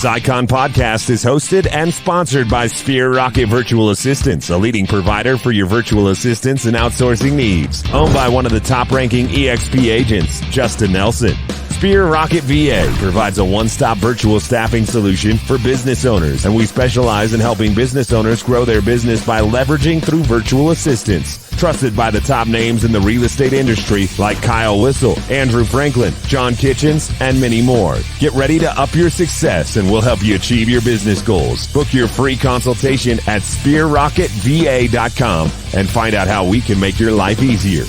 This Icon podcast is hosted and sponsored by Sphere Rocket Virtual Assistants, a leading provider for your virtual assistants and outsourcing needs. Owned by one of the top-ranking EXP agents, Justin Nelson. Sphere Rocket VA provides a one-stop virtual staffing solution for business owners, and we specialize in helping business owners grow their business by leveraging through virtual assistants. Trusted by the top names in the real estate industry like Kyle Whistle, Andrew Franklin, John Kitchens, and many more. Get ready to up your success and we'll help you achieve your business goals. Book your free consultation at sphererocketva.com and find out how we can make your life easier.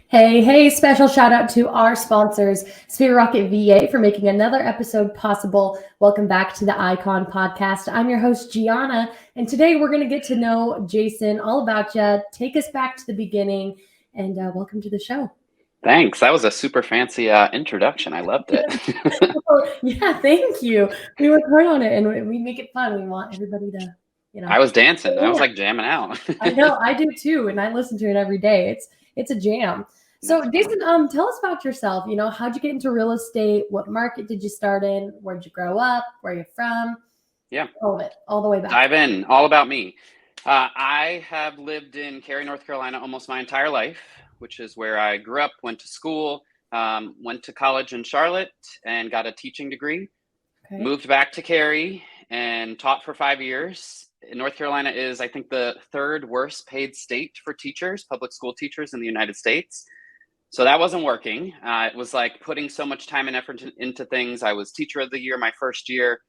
Hey, special shout out to our sponsors, Sphere Rocket VA, for making another episode possible. Welcome back to the Icon Podcast. I'm your host, Gianna, and today we're going to get to know Jason all about you. Take us back to the beginning, and welcome to the show. Thanks. That was a super fancy introduction. I loved it. Yeah, thank you. We work hard on it, and we make it fun. We want everybody to, I was dancing. I was like jamming out. I know, I do too, and I listen to it every day. It's a jam. So Jason, tell us about yourself. How'd you get into real estate? What market did you start in? Where'd you grow up? Where are you from? Yeah. All of it, all the way back. Dive in. All about me. I have lived in Cary, North Carolina almost my entire life, which is where I grew up, went to school, went to college in Charlotte and got a teaching degree. Okay. Moved back to Cary and taught for 5 years. North Carolina is, I think, the third worst paid state for teachers, public school teachers in the United States. So that wasn't working. It was like putting so much time and effort into things. I was teacher of the year my first year,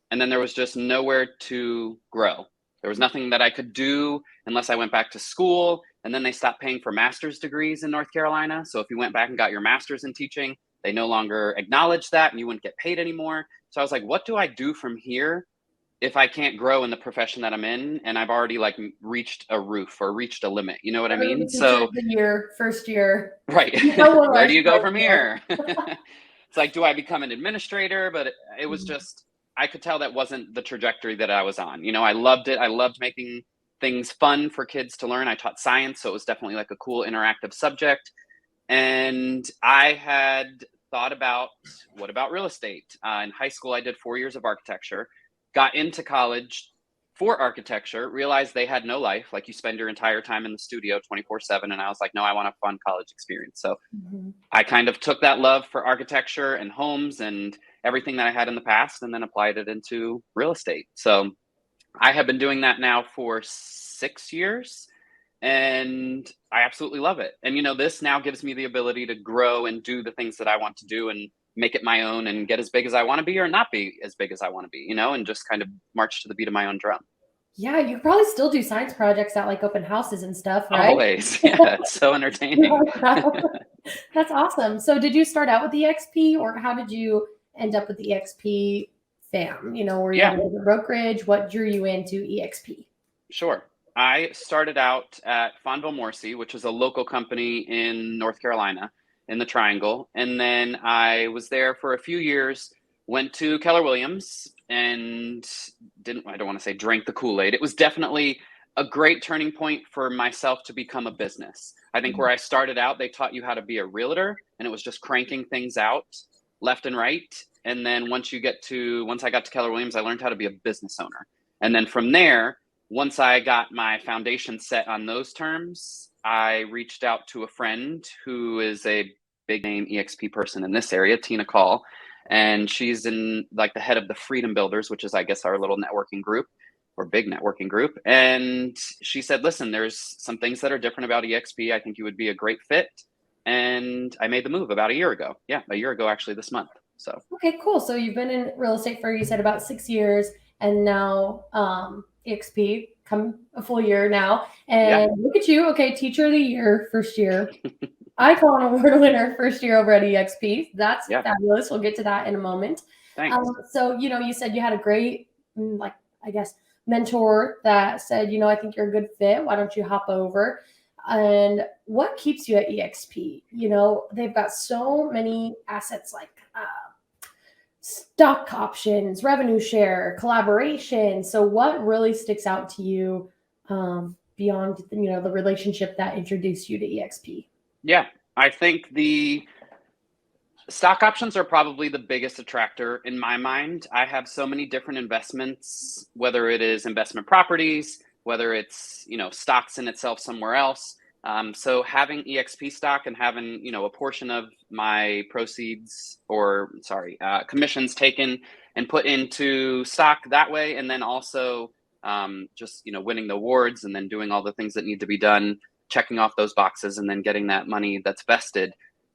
and then there was just nowhere to grow. There was nothing that I could do unless I went back to school, and then they stopped paying for master's degrees in North Carolina. So if you went back and got your master's in teaching, they no longer acknowledged that and you wouldn't get paid anymore. So I was like, what do I do from here if I can't grow in the profession that I'm in and I've already reached a roof or reached a limit? You know what I mean? So first year. Right. Where do you go from here? It's like, do I become an administrator? But it was just, I could tell that wasn't the trajectory that I was on. I loved it. I loved making things fun for kids to learn. I taught science, so it was definitely like a cool interactive subject. And I had thought about, what about real estate? In high school, I did 4 years of architecture. Got into college for architecture, realized they had no life. Like, you spend your entire time in the studio 24/7. And I was like, no, I want a fun college experience. So I kind of took that love for architecture and homes and everything that I had in the past and then applied it into real estate. So I have been doing that now for 6 years and I absolutely love it. And, this now gives me the ability to grow and do the things that I want to do and make it my own and get as big as I want to be or not be as big as I want to be, and just kind of march to the beat of my own drum. Yeah, you probably still do science projects at open houses and stuff, right? Always. Yeah, it's so entertaining. That's awesome. So did you start out with EXP or how did you end up with the EXP fam? Were you at a brokerage? What drew you into EXP? Sure. I started out at Fonville Morrissey, which is a local company in North Carolina, in the Triangle. And then I was there for a few years, went to Keller Williams and I don't want to say drank the Kool-Aid. It was definitely a great turning point for myself to become a business. I think where I started out, they taught you how to be a realtor and it was just cranking things out left and right. And then once I got to Keller Williams, I learned how to be a business owner. And then from there, once I got my foundation set on those terms, I reached out to a friend who is a big name EXP person in this area, Tina Call, and she's in the head of the Freedom Builders, which is, I guess, our little networking group or big networking group. And she said, listen, there's some things that are different about EXP. I think you would be a great fit. And I made the move about a year ago. Yeah, a year ago, actually, this month. So. Okay, cool. So you've been in real estate for, you said, about 6 years, and now EXP come a full year now. And look at you. Okay, teacher of the year, first year. Icon award winner, first year over at EXP. That's fabulous. We'll get to that in a moment. Thanks. So, you said you had a great, mentor that said, I think you're a good fit. Why don't you hop over? And what keeps you at EXP? They've got so many assets like stock options, revenue share, collaboration. So what really sticks out to you beyond, the relationship that introduced you to EXP? Yeah, I think the Stock options are probably the biggest attractor in my mind. I have so many different investments, whether it is investment properties, whether it's, stocks in itself somewhere else. So having EXP stock and having, a portion of my proceeds commissions taken and put into stock that way. And then also just, winning the awards and then doing all the things that need to be done, checking off those boxes and then getting that money that's vested.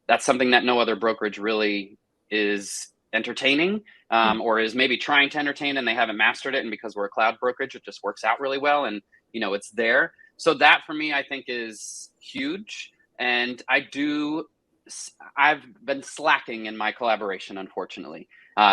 That's something that no other brokerage really is entertaining or is maybe trying to entertain, and they haven't mastered it. And because we're a cloud brokerage, it just works out really well. And, it's there. So that for me, I think is huge. And I've been slacking in my collaboration, unfortunately.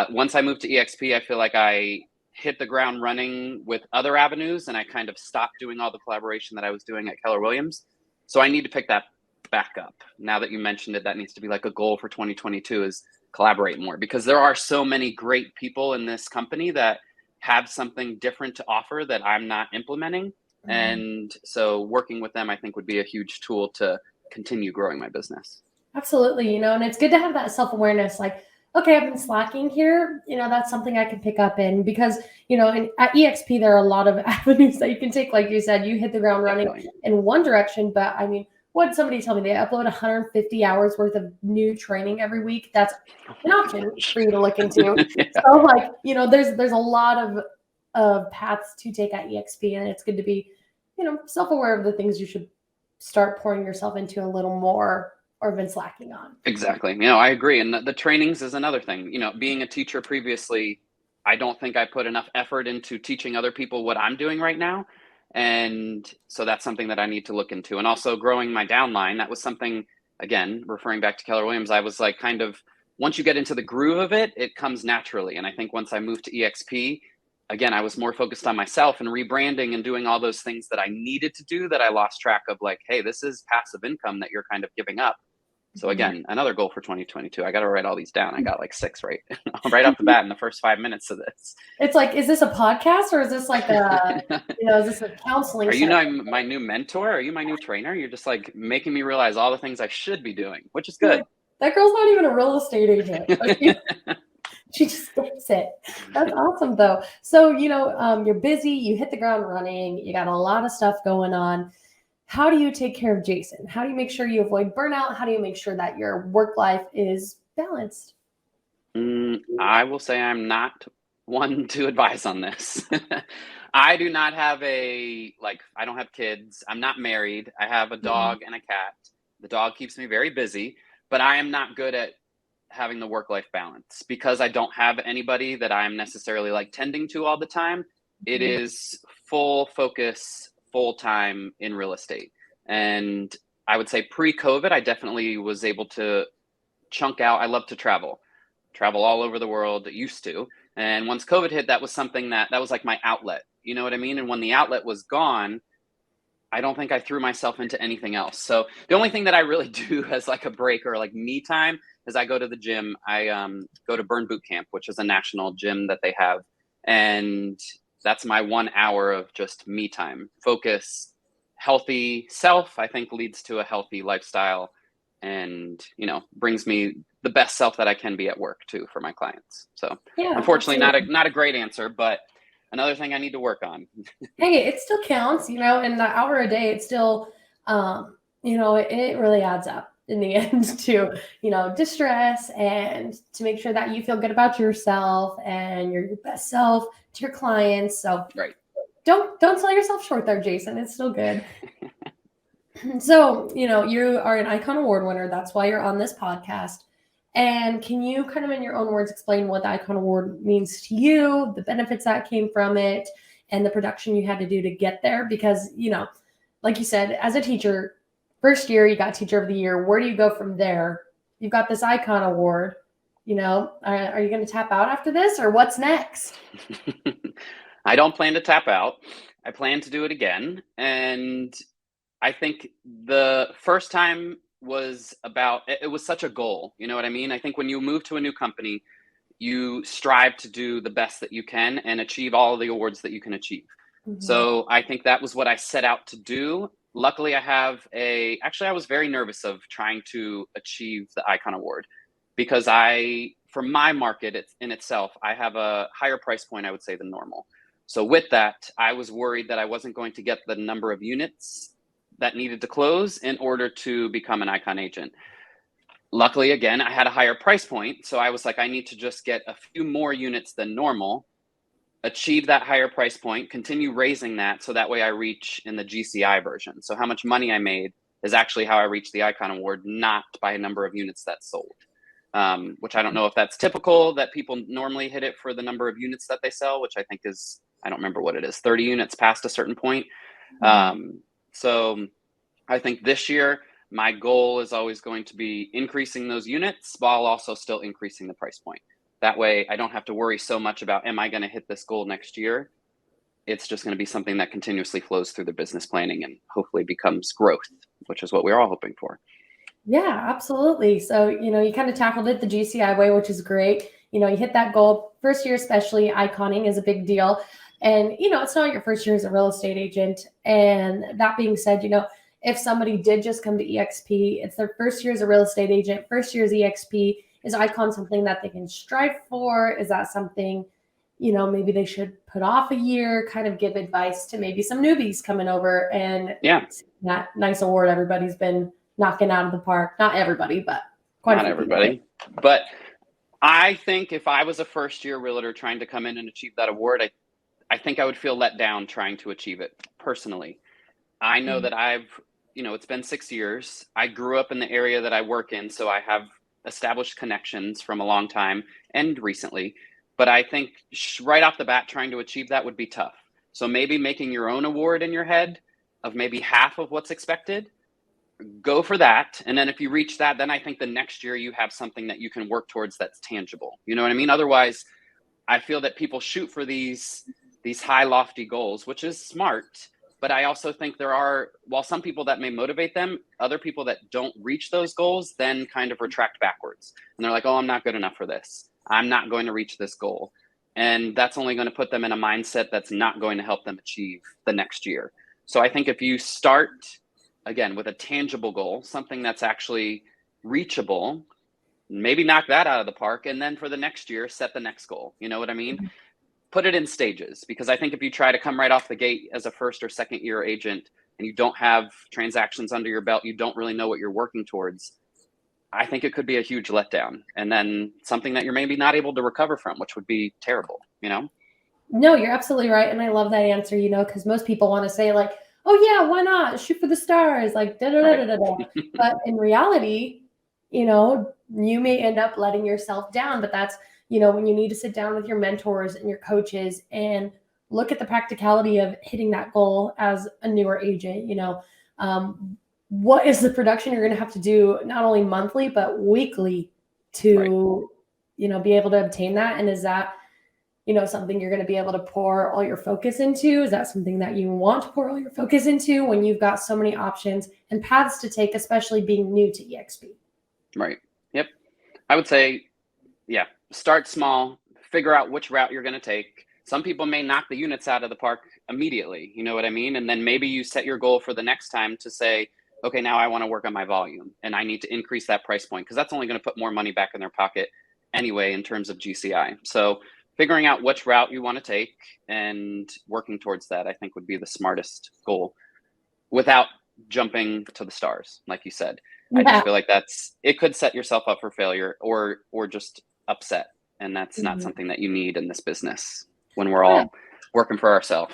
Once I moved to EXP, I feel like I hit the ground running with other avenues and I kind of stopped doing all the collaboration that I was doing at Keller Williams. So I need to pick that back up. Now that you mentioned it, that needs to be like a goal for 2022 is collaborate more, because there are so many great people in this company that have something different to offer that I'm not implementing. And so working with them, I think, would be a huge tool to continue growing my business. Absolutely. And it's good to have that self-awareness, like, okay, I've been slacking here. That's something I can pick up in, because, at EXP, there are a lot of avenues that you can take. Like you said, you hit the ground running in one direction, but I mean, what did somebody tell me? They upload 150 hours worth of new training every week. That's an option for you to look into. Yeah. So there's a lot of paths to take at EXP, and it's good to be, self-aware of the things you should start pouring yourself into a little more or been slacking on. Exactly. I agree. And the trainings is another thing. Being a teacher previously, I don't think I put enough effort into teaching other people what I'm doing right now. And so that's something that I need to look into. And also growing my downline, that was something, again, referring back to Keller Williams, I was like kind of, once you get into the groove of it, it comes naturally. And I think once I moved to EXP, again, I was more focused on myself and rebranding and doing all those things that I needed to do that I lost track of, like, hey, this is passive income that you're kind of giving up. So again, another goal for 2022. I got to write all these down. I got like 6 right off the bat in the first 5 minutes of this. It's like, is this a podcast or is this like is this a counseling? Are you my new mentor? Are you my new trainer? You're just like making me realize all the things I should be doing, which is good. That girl's not even a real estate agent. She just gets it. That's awesome though. So, you're busy, you hit the ground running, you got a lot of stuff going on. How do you take care of Jason? How do you make sure you avoid burnout? How do you make sure that your work life is balanced? I will say I'm not one to advise on this. I do not have I don't have kids. I'm not married. I have a dog and a cat. The dog keeps me very busy, but I am not good at having the work-life balance because I don't have anybody that I'm necessarily like tending to all the time. It is full focus, full time in real estate. And I would say pre-COVID, I definitely was able to chunk out. I love to travel all over the world, used to. And once COVID hit, that was something that was like my outlet. You know what I mean? And when the outlet was gone, I don't think I threw myself into anything else. So the only thing that I really do as like a break or like me time is I go to the gym. I go to Burn Boot Camp, which is a national gym that they have. And that's my 1 hour of just me time. Focus, healthy self, I think leads to a healthy lifestyle and, brings me the best self that I can be at work too for my clients. So unfortunately, not a great answer, but another thing I need to work on. Hey, it still counts, in the hour a day, it's still, it really adds up in the end to, distress and to make sure that you feel good about yourself and you're your best self to your clients. So right. Don't sell yourself short there, Jason. It's still good. So, you are an Icon Award winner. That's why you're on this podcast. And can you kind of in your own words explain what the Icon Award means to you, the benefits that came from it, and the production you had to do to get there? Because, like you said, as a teacher, first year you got Teacher of the Year. Where do you go from there? You've got this Icon Award. Are you going to tap out after this or what's next? I don't plan to tap out. I plan to do it again. And I think the first time it was such a goal. You know what I mean? I think when you move to a new company, you strive to do the best that you can and achieve all the awards that you can achieve. Mm-hmm. So I think that was what I set out to do. Luckily, I was very nervous of trying to achieve the Icon Award. because for my market in itself, I have a higher price point, I would say, than normal. So with that, I was worried that I wasn't going to get the number of units that needed to close in order to become an Icon agent. Luckily, again, I had a higher price point. So I was like, I need to just get a few more units than normal, achieve that higher price point, continue raising that. So that way I reach in the GCI version. So how much money I made is actually how I reached the Icon Award, not by a number of units that sold. Which I don't know if that's typical, that people normally hit it for the number of units that they sell, which I think is, I don't remember what it is, 30 units past a certain point. So I think this year, my goal is always going to be increasing those units while also still increasing the price point. That way I don't have to worry so much about, am I going to hit this goal next year? It's just going to be something that continuously flows through the business planning and hopefully becomes growth, which is what we're all hoping for. Yeah, absolutely. So, you kind of tackled it the GCI way, which is great. You hit that goal. First year, especially, iconing is a big deal. And, it's not your first year as a real estate agent. And that being said, if somebody did just come to EXP, it's their first year as a real estate agent, first year as EXP, is icon something that they can strive for? Is that something, maybe they should put off a year, kind of give advice to maybe some newbies coming over and that nice award everybody's been knocking out of the park? Not everybody, but not everybody. But I think if I was a first year realtor trying to come in and achieve that award, I think I would feel let down trying to achieve it personally. I know that it's been 6 years. I grew up in the area that I work in, so I have established connections from a long time and recently. But I think right off the bat, trying to achieve that would be tough. So maybe making your own award in your head of maybe half of what's expected, go for that. And then if you reach that, then I think the next year you have something that you can work towards that's tangible. You know what I mean? Otherwise, I feel that people shoot for these high, lofty goals, which is smart. But I also think while some people that may motivate them, other people that don't reach those goals then kind of retract backwards. And they're like, oh, I'm not good enough for this. I'm not going to reach this goal. And that's only going to put them in a mindset that's not going to help them achieve the next year. So I think if you start, again, with a tangible goal, something that's actually reachable, maybe knock that out of the park. And then for the next year, set the next goal. You know what I mean? Put it in stages, because I think if you try to come right off the gate as a first or second year agent and you don't have transactions under your belt, you don't really know what you're working towards, I think it could be a huge letdown, and then something that you're maybe not able to recover from, which would be terrible, No, you're absolutely right. And I love that answer, because most people want to say like, oh yeah, why not? Shoot for the stars, like da da da da da. But in reality, you may end up letting yourself down. But that's, when you need to sit down with your mentors and your coaches and look at the practicality of hitting that goal as a newer agent. What is the production you're going to have to do, not only monthly, but weekly to, be able to obtain that? And is that, something you're going to be able to pour all your focus into? Is that something that you want to pour all your focus into when you've got so many options and paths to take, especially being new to EXP? Right. Yep. I would say, start small, figure out which route you're going to take. Some people may knock the units out of the park immediately. You know what I mean? And then maybe you set your goal for the next time to say, okay, now I want to work on my volume and I need to increase that price point, because that's only going to put more money back in their pocket anyway in terms of GCI. So figuring out which route you want to take and working towards that, I think, would be the smartest goal without jumping to the stars, like you said. I just feel like it could set yourself up for failure or just upset. And that's not something that you need in this business when we're all working for ourselves.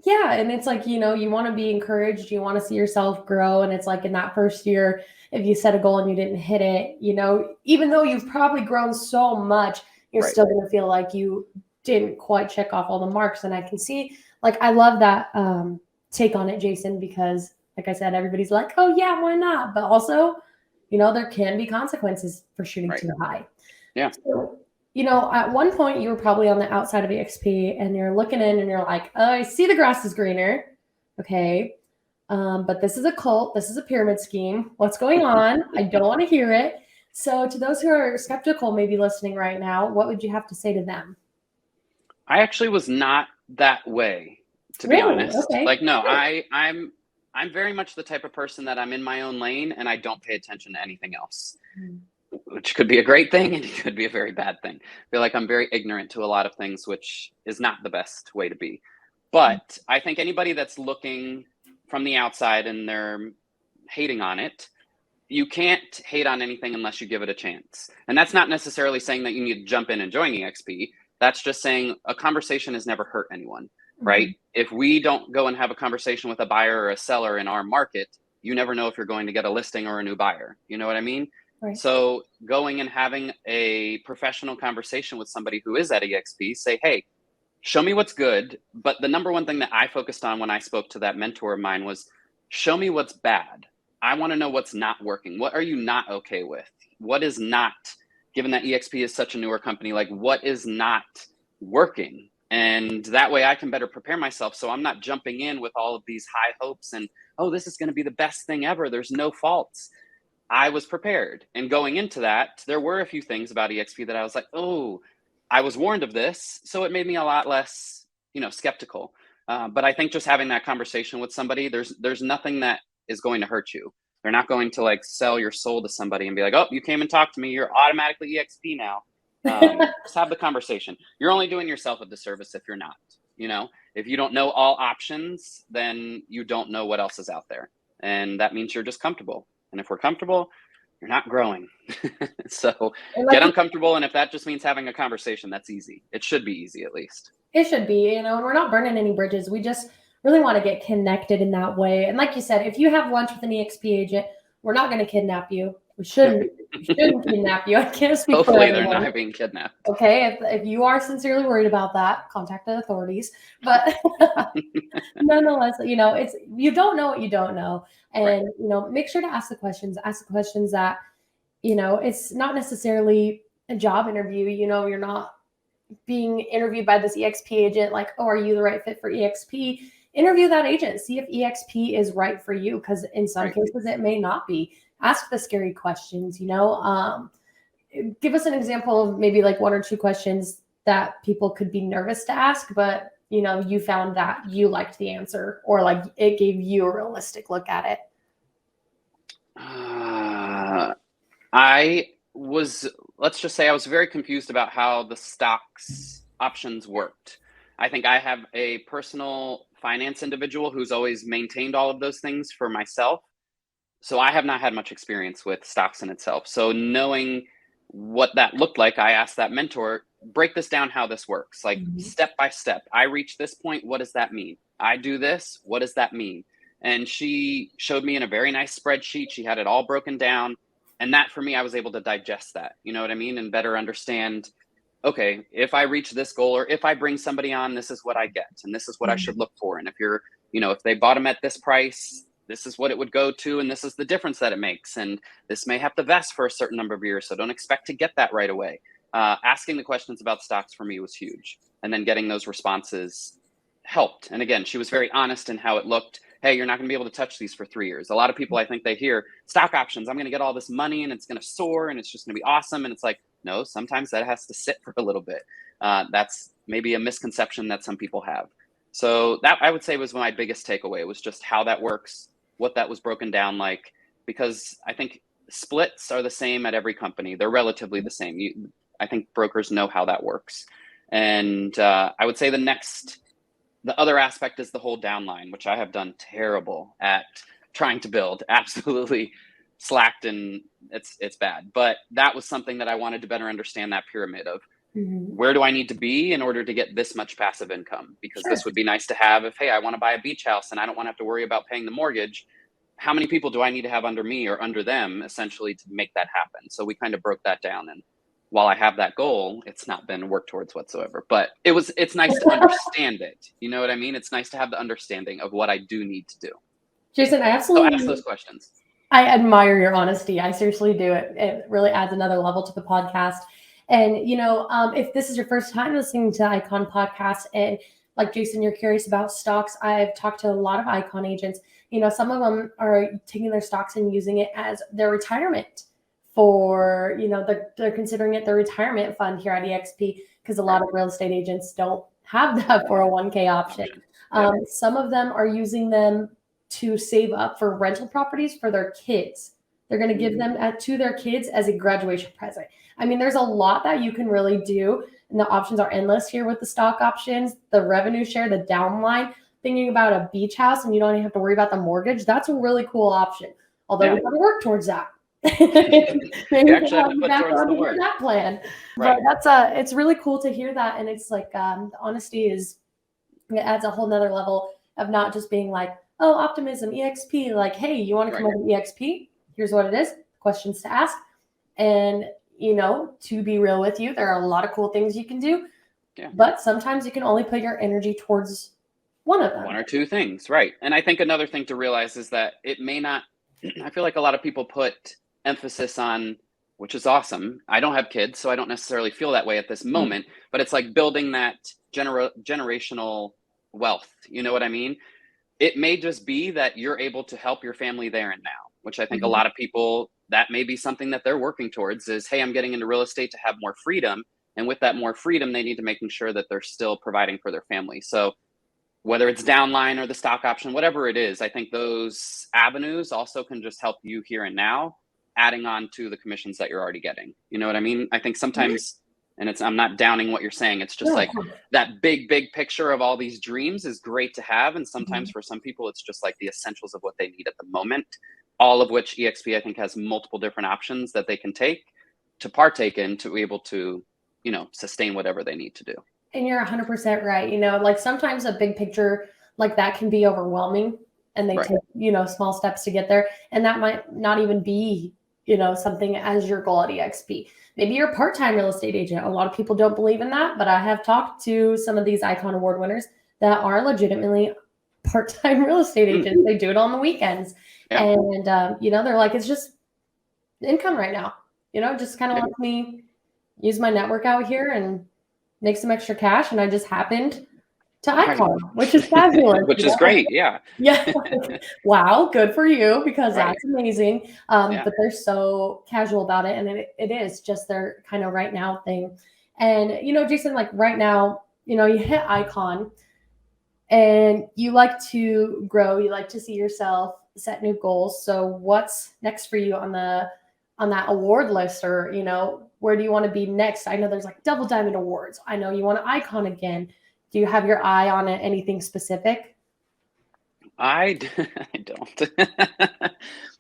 Yeah. And it's like, you want to be encouraged. You want to see yourself grow. And it's like in that first year, if you set a goal and you didn't hit it, even though you've probably grown so much, you're still going to feel like you didn't quite check off all the marks. And I can see, like, I love that take on it, Jason, because like I said, everybody's like, oh yeah, why not? But also, there can be consequences for shooting too high. Yeah. So, at one point you were probably on the outside of EXP and you're looking in and you're like, oh, I see the grass is greener. Okay. But this is a cult. This is a pyramid scheme. What's going on? I don't want to hear it. So to those who are skeptical, maybe listening right now, what would you have to say to them? I actually was not that way, to be honest. Okay. Like, no, I'm very much the type of person that I'm in my own lane and I don't pay attention to anything else. which could be a great thing and it could be a very bad thing. I feel like I'm very ignorant to a lot of things, which is not the best way to be. But I think anybody that's looking from the outside and they're hating on it, you can't hate on anything unless you give it a chance. And that's not necessarily saying that you need to jump in and join EXP. That's just saying a conversation has never hurt anyone, right? If we don't go and have a conversation with a buyer or a seller in our market, you never know if you're going to get a listing or a new buyer. You know what I mean? Right. So going and having a professional conversation with somebody who is at EXP, say, hey, show me what's good. But the number one thing that I focused on when I spoke to that mentor of mine was, show me what's bad. I want to know what's not working. What are you not okay with? What is not, given that EXP is such a newer company, like what is not working? And that way I can better prepare myself. So I'm not jumping in with all of these high hopes and, oh, this is going to be the best thing ever. There's no faults. I was prepared. And going into that, there were a few things about EXP that I was like, oh, I was warned of this. So it made me a lot less, skeptical. But I think just having that conversation with somebody, there's nothing that is going to hurt you. They're not going to like sell your soul to somebody and be like, oh, you came and talked to me, you're automatically EXP now. Just have the conversation. You're only doing yourself a disservice if you're not. If you don't know all options, then you don't know what else is out there. And that means you're just comfortable. And if we're comfortable, you're not growing. So get uncomfortable. And if that just means having a conversation, that's easy. It should be easy, at least. It should be, and we're not burning any bridges. We just really want to get connected in that way. And like you said, if you have lunch with an EXP agent, we're not going to kidnap you. We shouldn't kidnap you. I can't speak for Hopefully everyone. they're not being kidnapped. Okay, if you are sincerely worried about that, contact the authorities. But nonetheless, it's, you don't know what you don't know. And, make sure to ask the questions that, it's not necessarily a job interview. You're not being interviewed by this EXP agent like, oh, are you the right fit for EXP? Interview that agent. See if EXP is right for you, because in some cases it may not be. Ask the scary questions, give us an example of maybe like one or two questions that people could be nervous to ask, but you found that you liked the answer, or like it gave you a realistic look at it. Let's just say I was very confused about how the stocks options worked. I think I have a personal finance individual who's always maintained all of those things for myself. So I have not had much experience with stocks in itself. So knowing what that looked like, I asked that mentor, break this down, how this works, like step by step. I reach this point. What does that mean? I do this. What does that mean? And she showed me in a very nice spreadsheet. She had it all broken down. And that for me, I was able to digest that, you know what I mean? And better understand, okay, if I reach this goal, or if I bring somebody on, this is what I get. And this is what I should look for. And if if they bought them at this price, this is what it would go to. And this is the difference that it makes. And this may have to vest for a certain number of years. So don't expect to get that right away. Asking the questions about stocks for me was huge. And then getting those responses helped. And again, she was very honest in how it looked. Hey, you're not going to be able to touch these for 3 years. A lot of people, I think they hear stock options. I'm going to get all this money and it's going to soar and it's just going to be awesome. And it's like, no, sometimes that has to sit for a little bit. That's maybe a misconception that some people have. So that, I would say, was my biggest takeaway, was just how that works, what that was broken down like, because I think splits are the same at every company. They're relatively the same. I think brokers know how that works. And I would say the other aspect is the whole downline, which I have done terrible at trying to build. Absolutely slacked, and it's bad. But that was something that I wanted to better understand, that pyramid of where do I need to be in order to get this much passive income? Because this would be nice to have if, hey, I want to buy a beach house and I don't want to have to worry about paying the mortgage. How many people do I need to have under me or under them essentially to make that happen? So we kind of broke that down. And while I have that goal, it's not been worked towards whatsoever, but it's nice to understand it. You know what I mean? It's nice to have the understanding of what I do need to do. Jason, I absolutely ask those questions. I admire your honesty. I seriously do. It really adds another level to the podcast. And, if this is your first time listening to Icon Podcast, and like Jason, you're curious about stocks, I've talked to a lot of Icon agents. Some of them are taking their stocks and using it as their retirement for, they're considering it their retirement fund here at EXP, because a lot of real estate agents don't have that 401k option. Some of them are using them to save up for rental properties for their kids They're going to give them to their kids as a graduation present. I mean, there's a lot that you can really do, and the options are endless here with the stock options, the revenue share, the downline. Thinking about a beach house and you don't even have to worry about the mortgage, that's a really cool option. Although we got to work towards that. Maybe you actually have to put towards the work. That plan. Right. But it's really cool to hear that. And it's like the honesty it adds a whole nother level of not just being like, oh, optimism, EXP, like, hey, you want to come over to EXP? Here's what it is, questions to ask. And, to be real with you, there are a lot of cool things you can do. Yeah. But sometimes you can only put your energy towards one of them. One or two things, right. And I think another thing to realize is that it may not, I feel like a lot of people put emphasis on, which is awesome. I don't have kids, so I don't necessarily feel that way at this moment, but it's like building that generational wealth. You know what I mean? It may just be that you're able to help your family there and now, which I think a lot of people, that may be something that they're working towards is, hey, I'm getting into real estate to have more freedom. And with that more freedom, they need to making sure that they're still providing for their family. So whether it's downline or the stock option, whatever it is, I think those avenues also can just help you here and now, adding on to the commissions that you're already getting. You know what I mean? I think sometimes, and I'm not downing what you're saying, it's just like that big picture of all these dreams is great to have. And sometimes for some people, it's just like the essentials of what they need at the moment, all of which EXP, I think, has multiple different options that they can take to partake in to be able to, sustain whatever they need to do. And you're 100% right. Like sometimes a big picture like that can be overwhelming and they take, small steps to get there. And that might not even be, something as your goal at EXP. Maybe you're a part-time real estate agent. A lot of people don't believe in that, but I have talked to some of these Icon Award winners that are legitimately part-time real estate agents. They do it on the weekends. Yeah. And, they're like, it's just income right now, just kind of lets me use my network out here and make some extra cash. And I just happened to Icon, which is fabulous. Which is great. Yeah. Yeah. Wow. Good for you, because that's amazing. But they're so casual about it. And it is just their kind of right now thing. And, Jason, like right now, you hit Icon and you like to grow, you like to see yourself set new goals. So what's next for you on that award list, or, where do you want to be next? I know there's like Double Diamond Awards. I know you want an Icon again. Do you have your eye on anything specific? I don't.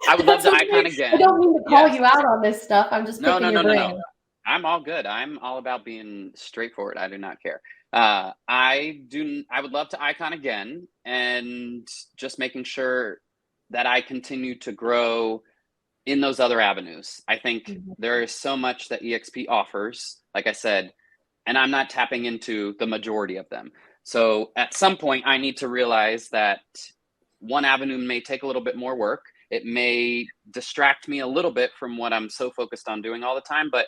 I would love the Icon again. I don't mean to call you out on this stuff. I'm just picking your brain. No. I'm all good. I'm all about being straightforward. I do not care. I would love to Icon again, and just making sure that I continue to grow in those other avenues. I think there is so much that EXP offers, like I said, and I'm not tapping into the majority of them. So at some point, I need to realize that one avenue may take a little bit more work. It may distract me a little bit from what I'm so focused on doing all the time, but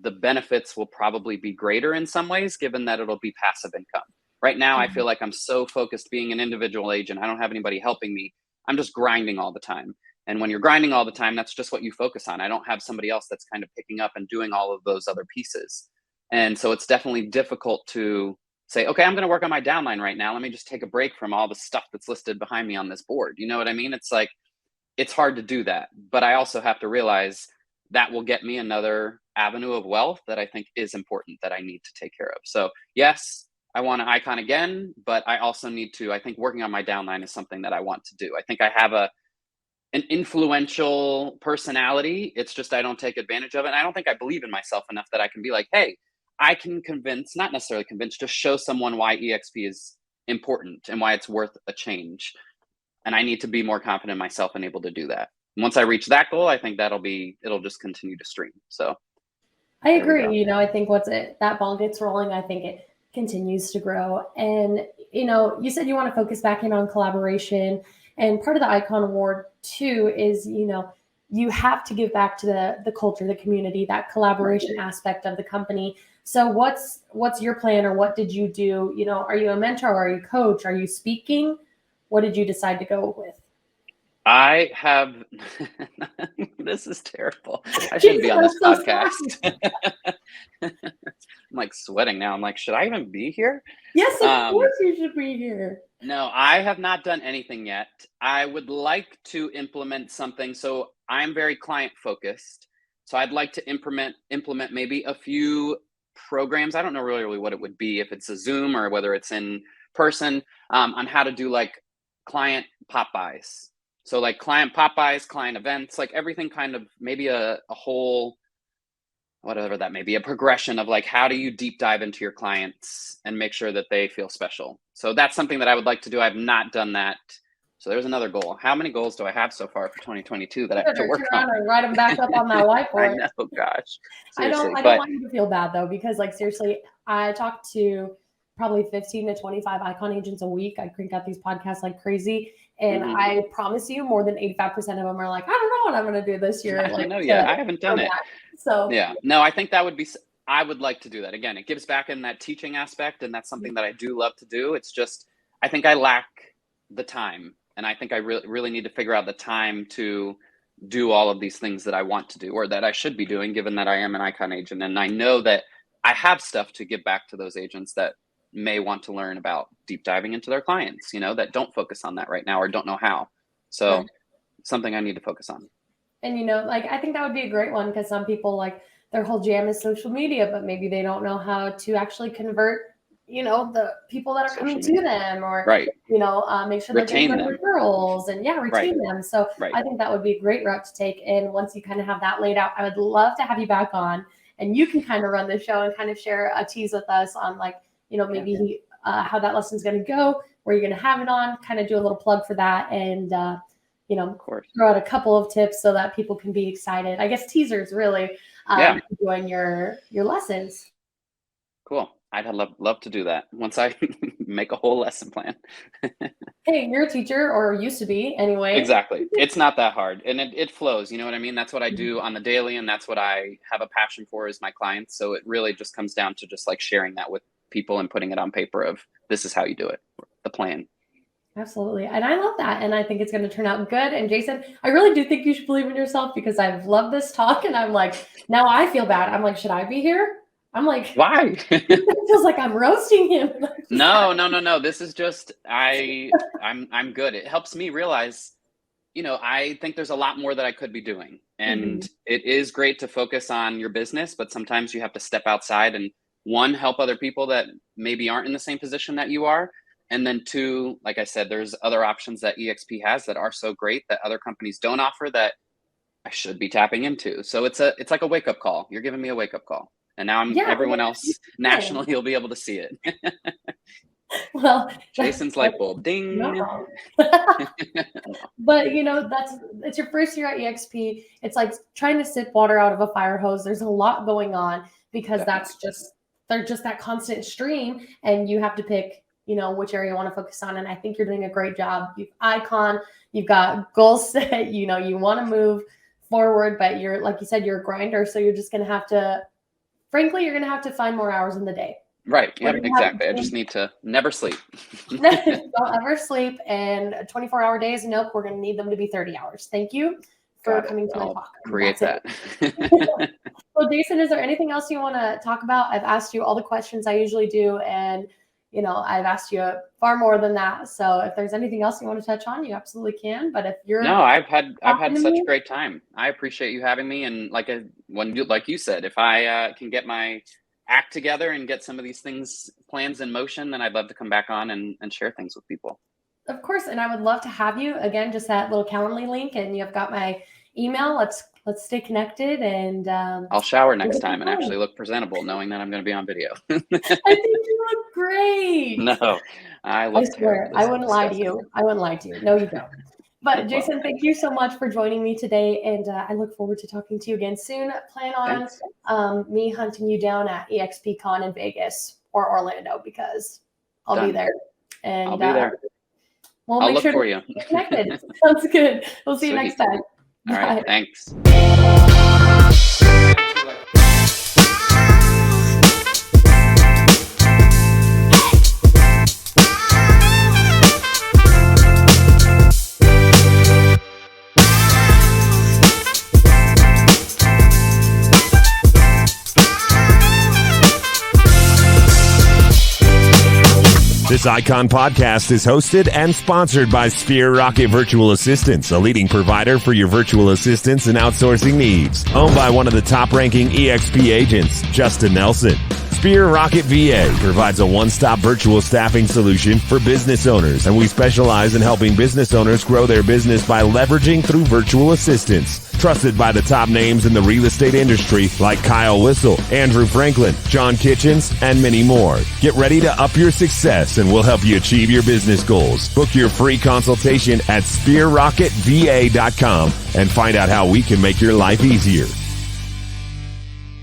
the benefits will probably be greater in some ways, given that it'll be passive income. Right now, I feel like I'm so focused being an individual agent. I don't have anybody helping me. I'm just grinding all the time. And when you're grinding all the time, that's just what you focus on. I don't have somebody else that's kind of picking up and doing all of those other pieces. And so it's definitely difficult to say, okay, I'm going to work on my downline right now. Let me just take a break from all the stuff that's listed behind me on this board. You know what I mean? It's like, it's hard to do that. But I also have to realize that will get me another avenue of wealth that I think is important, that I need to take care of. So yes, I want an Icon again, but I also need to, I think working on my downline is something that I want to do. I think I have an influential personality. It's just, I don't take advantage of it. And I don't think I believe in myself enough that I can be like, hey, I can convince, not necessarily convince, just show someone why EXP is important and why it's worth a change. And I need to be more confident in myself and able to do that. Once I reach that goal, I think it'll just continue to stream. So I agree. I think that ball gets rolling, I think it continues to grow. And, you said you want to focus back in on collaboration, and part of the Icon Award too is, you have to give back to the culture, the community, that collaboration aspect of the company. So what's your plan, or what did you do? Are you a mentor? Are you a coach? Are you speaking? What did you decide to go with? I have, this is terrible. I shouldn't be on this podcast. I'm like sweating now. I'm like, should I even be here? Yes, of course you should be here. No, I have not done anything yet. I would like to implement something. So I'm very client focused. So I'd like to implement maybe a few programs. I don't know really what it would be, if it's a Zoom or whether it's in person, on how to do like client pop-bys. So like client pop-bys, client events, like everything kind of maybe a whole, whatever that may be, a progression of like, how do you deep dive into your clients and make sure that they feel special? So that's something that I would like to do. I've not done that. So there's another goal. How many goals do I have so far for 2022 that I have to work on? And write them back up on that whiteboard. I know, gosh. Seriously. I don't want you to feel bad though, because like seriously, I talk to probably 15 to 25 icon agents a week. I crank out these podcasts like crazy. And I promise you, more than 85% of them are like, I don't know what I'm going to do this year. I know, yeah, I haven't done it. So yeah, no, I think that would be, I would like to do that. Again, it gives back in that teaching aspect, and that's something that I do love to do. It's just, I think I lack the time, and I think I really need to figure out the time to do all of these things that I want to do, or that I should be doing, given that I am an icon agent. And I know that I have stuff to give back to those agents that may want to learn about deep diving into their clients, you know, that don't focus on that right now or don't know how. So something I need to focus on. And, you know, like, I think that would be a great one, because some people, like, their whole jam is social media, but maybe they don't know how to actually convert, you know, the people that are coming to them, or, you know, make sure they're getting referrals and retain them. So I think that would be a great route to take. And once you kind of have that laid out, I would love to have you back on, and you can kind of run the show and kind of share a tease with us on, like, you know, maybe how that lesson's going to go, where you're going to have it on, kind of do a little plug for that. And, you know, of course, throw out a couple of tips so that people can be excited. I guess teasers, really, doing your lessons. Cool. I'd love to do that once I make a whole lesson plan. Hey, you're a teacher, or used to be anyway. Exactly. It's not that hard, and it flows. You know what I mean? That's what I do on the daily, and that's what I have a passion for, is my clients. So it really just comes down to just like sharing that with people and putting it on paper of, this is how you do it, the plan. Absolutely. And I love that. And I think it's going to turn out good. And Jason, I really do think you should believe in yourself, because I've loved this talk, and I'm like, now I feel bad. I'm like, should I be here? I'm like, why? It feels like I'm roasting him. No. This is just, I'm good. It helps me realize, you know, I think there's a lot more that I could be doing. And it is great to focus on your business, but sometimes you have to step outside and, one, help other people that maybe aren't in the same position that you are. And then two, like I said, there's other options that EXP has that are so great that other companies don't offer, that I should be tapping into. So it's like a wake-up call. You're giving me a wake-up call. And now everyone else nationally will be able to see it. Well, Jason's light bulb, ding. No. But, you know, it's your first year at EXP. It's like trying to sip water out of a fire hose. There's a lot going on, because they're just that constant stream, and you have to pick, you know, which area you want to focus on. And I think you're doing a great job. You've icon, you've got goals set, you know, you want to move forward, but you're, like you said, you're a grinder. So you're just going to have to, frankly, you're going to have to find more hours in the day. Right. Yeah, exactly. I just need to never sleep. Don't ever sleep. And 24-hour days, nope, we're going to need them to be 30 hours. Thank you for coming to my talk. Create that. Well, Jason, is there anything else you want to talk about? I've asked you all the questions I usually do, and, you know, I've asked you far more than that. So if there's anything else you want to touch on, you absolutely can. But if you're I've had such a great time. I appreciate you having me. And like you said, if I can get my act together and get some of these plans in motion, then I'd love to come back on and share things with people. Of course. And I would love to have you again, just that little Calendly link, and you've got my email. Let's stay connected, and I'll shower next time and actually look presentable, knowing that I'm going to be on video. I think you look great. No, I swear, I wouldn't lie to you. No, you don't. But Jason, thank you so much for joining me today, and I look forward to talking to you again soon. Plan on me hunting you down at EXP Con in Vegas or Orlando, because I'll be there. And I'll be there. We'll I'll make look sure for you. Stay connected. Sounds good. We'll see you next time. All right. Thanks. This Icon podcast is hosted and sponsored by Sphere Rocket Virtual Assistants, a leading provider for your virtual assistants and outsourcing needs. Owned by one of the top-ranking EXP agents, Justin Nelson. Sphere Rocket VA provides a one-stop virtual staffing solution for business owners, and we specialize in helping business owners grow their business by leveraging through virtual assistants. Trusted by the top names in the real estate industry like Kyle Whistle, Andrew Franklin, John Kitchens, and many more. Get ready to up your success, and we'll help you achieve your business goals. Book your free consultation at sphererocketva.com and find out how we can make your life easier.